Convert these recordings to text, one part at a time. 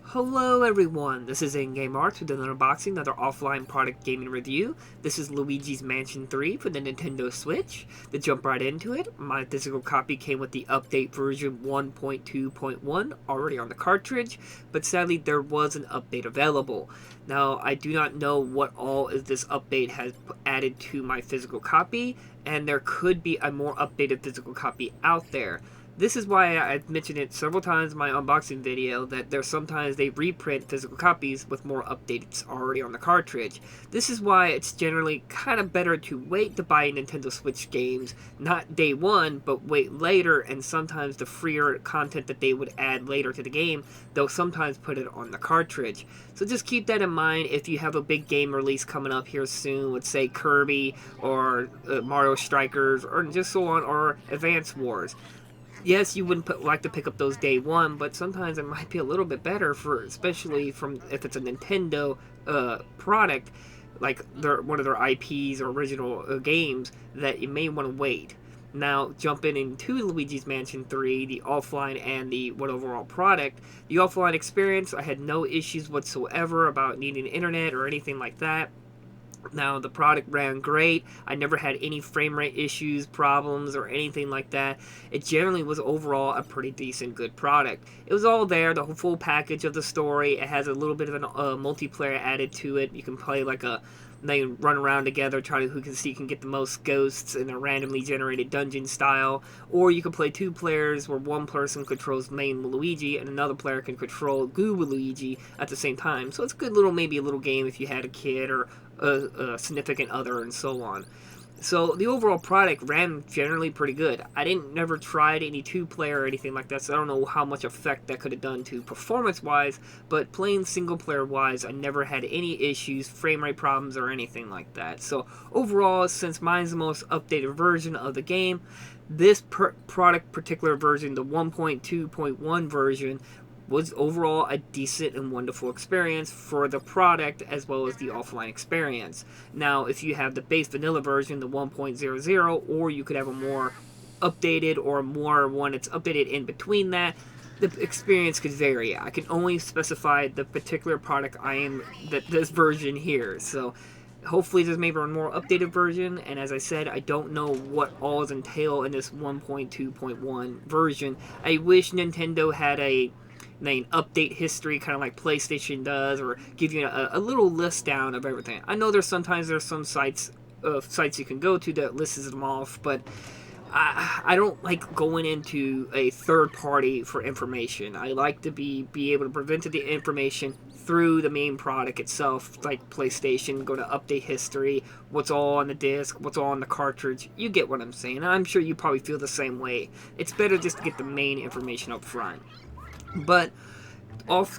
Hello everyone, this is In-Game Arts with another unboxing, another offline product gaming review. This is Luigi's Mansion 3 for the Nintendo Switch. To jump right into it, my physical copy came with the update version 1.2.1 already on the cartridge, but sadly there was an update available. Now, I do not know what all this update has added to my physical copy, and there could be a more updated physical copy out there. This is why I've mentioned it several times in my unboxing video, that there's sometimes they reprint physical copies with more updates already on the cartridge. This is why it's generally kind of better to wait to buy Nintendo Switch games, not day one, but wait later, and sometimes the freer content that they would add later to the game, they'll sometimes put it on the cartridge. So just keep that in mind if you have a big game release coming up here soon, let's say Kirby, or Mario Strikers, or just so on, or Advance Wars. Yes, you wouldn't like to pick up those day one, but sometimes it might be a little bit better for, especially if it's a Nintendo product, like one of their IPs or original games, that you may want to wait. Now, jumping into Luigi's Mansion 3, the offline and the overall product, the offline experience, I had no issues whatsoever about needing internet or anything like that. Now, the product ran great. I never had any frame rate issues, problems, or anything like that. It generally was overall a pretty decent, good product. It was all there, the full package of the story. It has a little bit of a multiplayer added to it. You can play like they run around together, trying to who can get the most ghosts in a randomly generated dungeon style. Or you can play two players where one person controls main Luigi and another player can control Gooba Luigi at the same time. So it's a good maybe a little game if you had a kid or a significant other and so on. So the overall product ran generally pretty good. I never tried any two-player or anything like that, so I don't know how much effect that could have done to performance-wise, but playing single-player-wise, I never had any issues, frame rate problems, or anything like that. So overall, since mine's the most updated version of the game, this particular version, the 1.2.1 version, was overall a decent and wonderful experience for the product as well as the offline experience. Now, if you have the base vanilla version, the 1.00, or you could have a more updated or more one that's updated in between that, the experience could vary. I can only specify the particular product this version here. So hopefully there's maybe a more updated version, and as I said, I don't know what all is entailed in this 1.2.1 version. I wish Nintendo had an update history, kind of like PlayStation does, or give you a little list down of everything. I know there's some sites you can go to that lists them off, but I don't like going into a third party for information. I like to be able to prevent the information through the main product itself, like PlayStation. Go to update history, what's all on the disc, what's all on the cartridge. You get what I'm saying. I'm sure you probably feel the same way. It's better just to get the main information up front. But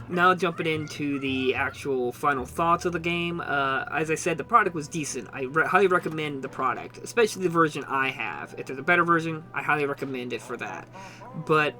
now jumping into the actual final thoughts of the game, as I said, the product was decent. I highly recommend the product, especially the version I have. If there's a better version, I highly recommend it for that. But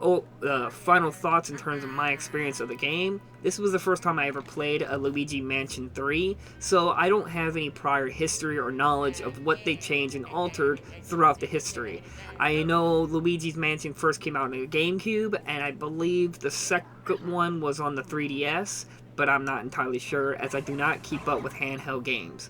final thoughts in terms of my experience of the game, This was the first time I ever played a Luigi Mansion 3, so I don't have any prior history or knowledge of what they changed and altered throughout the history. I know Luigi's Mansion first came out on the GameCube, and I believe the second one was on the 3DS, but I'm not entirely sure, as I do not keep up with handheld games.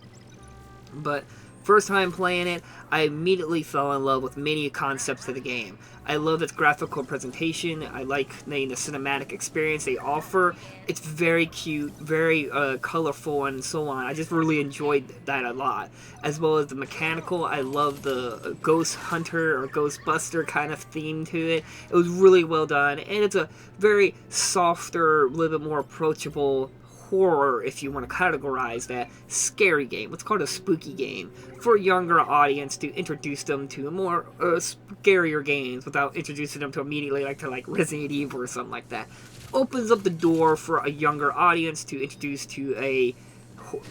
But first time playing it, I immediately fell in love with many concepts of the game. I love its graphical presentation. I like the cinematic experience they offer. It's very cute, very colorful, and so on. I just really enjoyed that a lot. As well as the mechanical, I love the ghost hunter or ghostbuster kind of theme to it. It was really well done, and it's a very softer, a little bit more approachable horror, if you want to categorize that, scary game. What's called a spooky game for a younger audience to introduce them to more scarier games without introducing them to immediately like Resident Evil or something like that. Opens up the door for a younger audience to introduce to a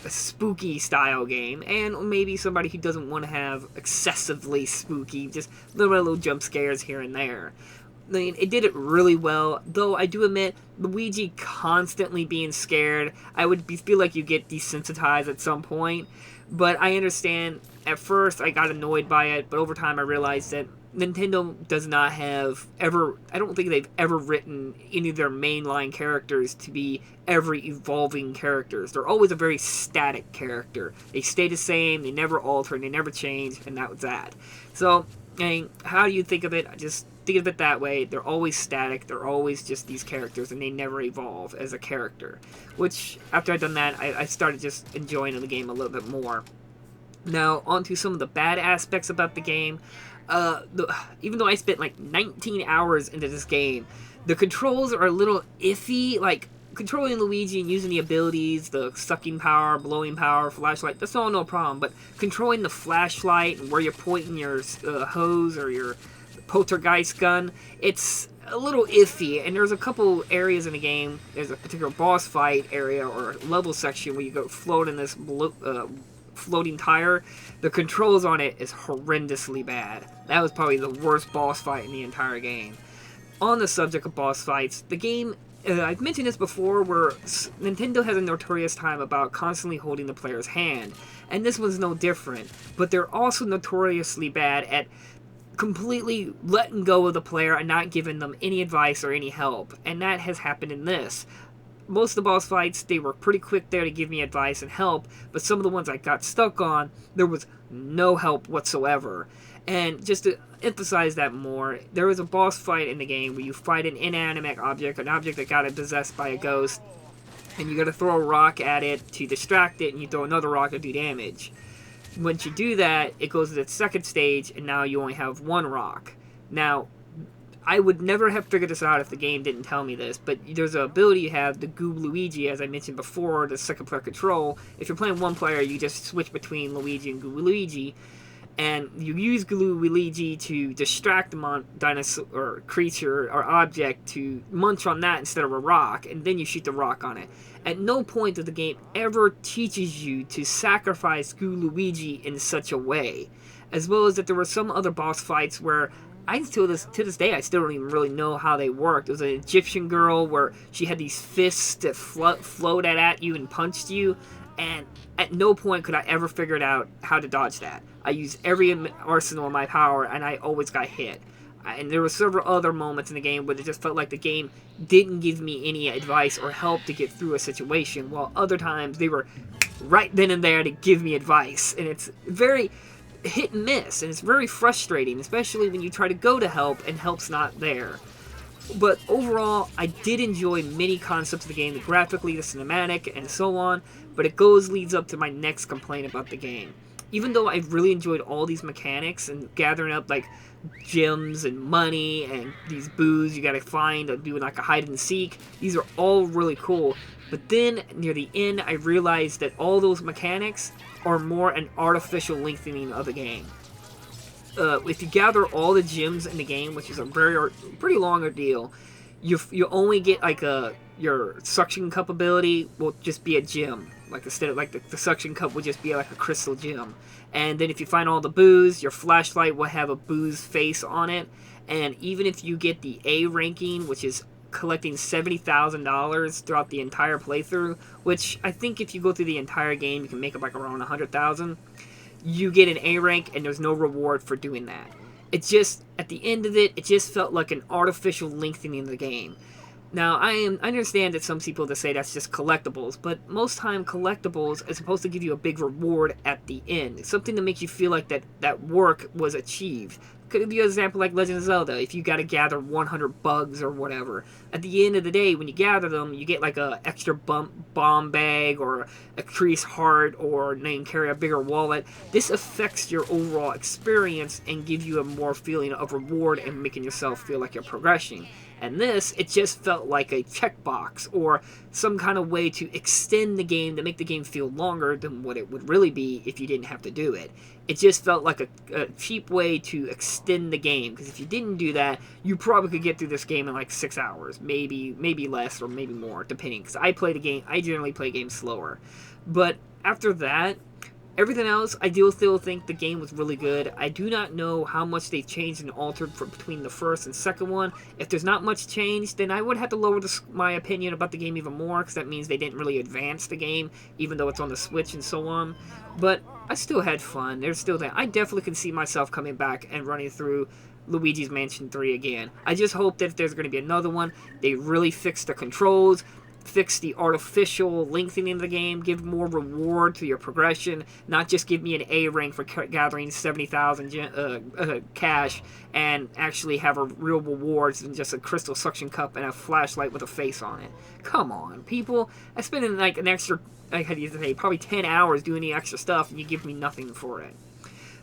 spooky style game, and maybe somebody who doesn't want to have excessively spooky, just little jump scares here and there. I mean, it did it really well, though I do admit, Luigi constantly being scared, I would feel like you get desensitized at some point, but I understand, at first I got annoyed by it, but over time I realized that Nintendo does not have ever, I don't think they've ever written any of their mainline characters to be ever evolving characters. They're always a very static character. They stay the same, they never alter, and they never change, and that was that. So, I mean, how do you think of it? I just think of it that way. They're always static. They're always just these characters, and they never evolve as a character. Which, after I'd done that, I started just enjoying the game a little bit more. Now, on to some of the bad aspects about the game. Even though I spent like 19 hours into this game, the controls are a little iffy. Like, controlling Luigi and using the abilities, the sucking power, blowing power, flashlight, that's all no problem. But controlling the flashlight and where you're pointing your hose or your poltergeist gun, it's a little iffy. And there's a couple areas in the game. There's a particular boss fight area or level section where you go float in this floating tire. The controls on it is horrendously bad. That was probably the worst boss fight in the entire game. On the subject of boss fights, the game, I've mentioned this before, where Nintendo has a notorious time about constantly holding the player's hand, and this one's no different, but they're also notoriously bad at completely letting go of the player and not giving them any advice or any help, and that has happened in this. Most of the boss fights, they were pretty quick there to give me advice and help, but some of the ones I got stuck on, there was no help whatsoever. And just to emphasize that more, there was a boss fight in the game where you fight an inanimate object, an object that got possessed by a ghost, and you gotta throw a rock at it to distract it, and you throw another rock to do damage. Once you do that, it goes to the second stage, and now you only have one rock. Now, I would never have figured this out if the game didn't tell me this, but there's an ability you have, the Goob Luigi, as I mentioned before, the second player control. If you're playing one player, you just switch between Luigi and Goob Luigi, and you use Goob Luigi to distract the dinosaur or creature or object to munch on that instead of a rock, and then you shoot the rock on it. At no point does the game ever teaches you to sacrifice Goob Luigi in such a way, as well as that there were some other boss fights where to this day, I still don't even really know how they worked. It was an Egyptian girl where she had these fists that floated at you and punched you, and at no point could I ever figure out how to dodge that. I used every arsenal in my power, and I always got hit. And there were several other moments in the game where it just felt like the game didn't give me any advice or help to get through a situation, while other times they were right then and there to give me advice. And it's very hit and miss, and it's very frustrating, especially when you try to go to help and help's not there. But overall, I did enjoy many concepts of the game, graphically, the cinematic, and so on, but it leads up to my next complaint about the game. Even though I really enjoyed all these mechanics and gathering up like gems and money and these boos you gotta find or do like a hide and seek, these are all really cool. But then near the end, I realized that all those mechanics are more an artificial lengthening of the game. If you gather all the gems in the game, which is a pretty long ordeal, you only get like your suction cup ability will just be a gem. Like instead of like the suction cup would just be like a crystal gem. And then if you find all the boos, your flashlight will have a boo's face on it. And even if you get the A ranking, which is collecting $70,000 throughout the entire playthrough, which I think if you go through the entire game, you can make it like around 100,000. You get an A rank, and there's no reward for doing that. It just, at the end of it, it just felt like an artificial lengthening of the game. Now, I understand that some people that say that's just collectibles, but most time collectibles is supposed to give you a big reward at the end. It's something to make you feel like that work was achieved. Could be an example like Legend of Zelda, if you got to gather 100 bugs or whatever. At the end of the day, when you gather them, you get like a extra bomb bag or a increased heart, or you can carry a bigger wallet. This affects your overall experience and gives you a more feeling of reward and making yourself feel like you're progressing. And this, it just felt like a checkbox or some kind of way to extend the game to make the game feel longer than what it would really be if you didn't have to do it. It just felt like a cheap way to extend the game, because if you didn't do that, you probably could get through this game in like 6 hours, maybe less or maybe more, depending. Because I generally play games slower. But after that, everything else, I do still think the game was really good. I do not know how much they've changed and altered between the first and second one. If there's not much change, then I would have to lower my opinion about the game even more, because that means they didn't really advance the game, even though it's on the Switch and so on. But I still had fun. There's still that. I definitely can see myself coming back and running through Luigi's Mansion 3 again. I just hope that if there's going to be another one, they really fix the controls, fix the artificial lengthening of the game, give more reward to your progression, not just give me an A rank for gathering 70,000 cash, and actually have a real rewards than just a crystal suction cup and a flashlight with a face on it. Come on, people. I spent like an extra, probably 10 hours doing the extra stuff, and you give me nothing for it.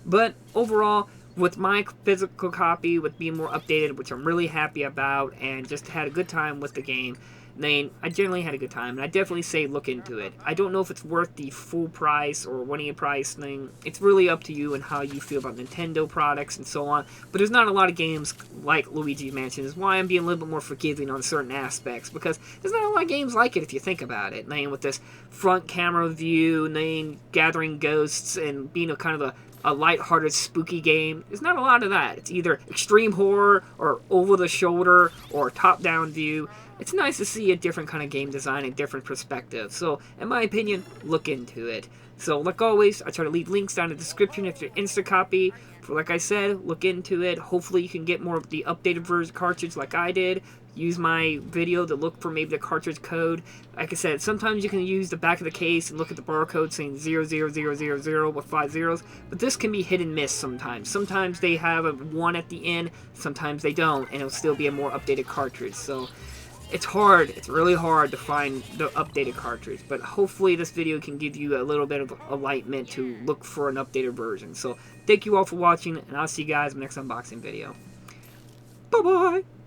But overall, with my physical copy, with being more updated, which I'm really happy about, and just had a good time with the game, I generally had a good time, and I definitely say look into it. I don't know if it's worth the full price or one-year price thing. It's really up to you and how you feel about Nintendo products and so on. But there's not a lot of games like Luigi's Mansion. Is why I'm being a little bit more forgiving on certain aspects, because there's not a lot of games like it if you think about it. With this front camera view, gathering ghosts and being a kind of a light-hearted, spooky game. There's not a lot of that. It's either extreme horror or over-the-shoulder or top-down view. It's nice to see a different kind of game design and different perspective. So, in my opinion, look into it. So, like always, I try to leave links down in the description if you're Insta copy. For like I said, look into it. Hopefully you can get more of the updated version cartridge like I did. Use my video to look for maybe the cartridge code. Like I said, sometimes you can use the back of the case and look at the barcode saying 00000 with 5 zeros, but this can be hit and miss sometimes. Sometimes they have a 1 at the end, sometimes they don't, and it'll still be a more updated cartridge. So it's hard, it's really hard to find the updated cartridge, but hopefully this video can give you a little bit of enlightenment to look for an updated version. So thank you all for watching, and I'll see you guys in the next unboxing video. Bye-bye!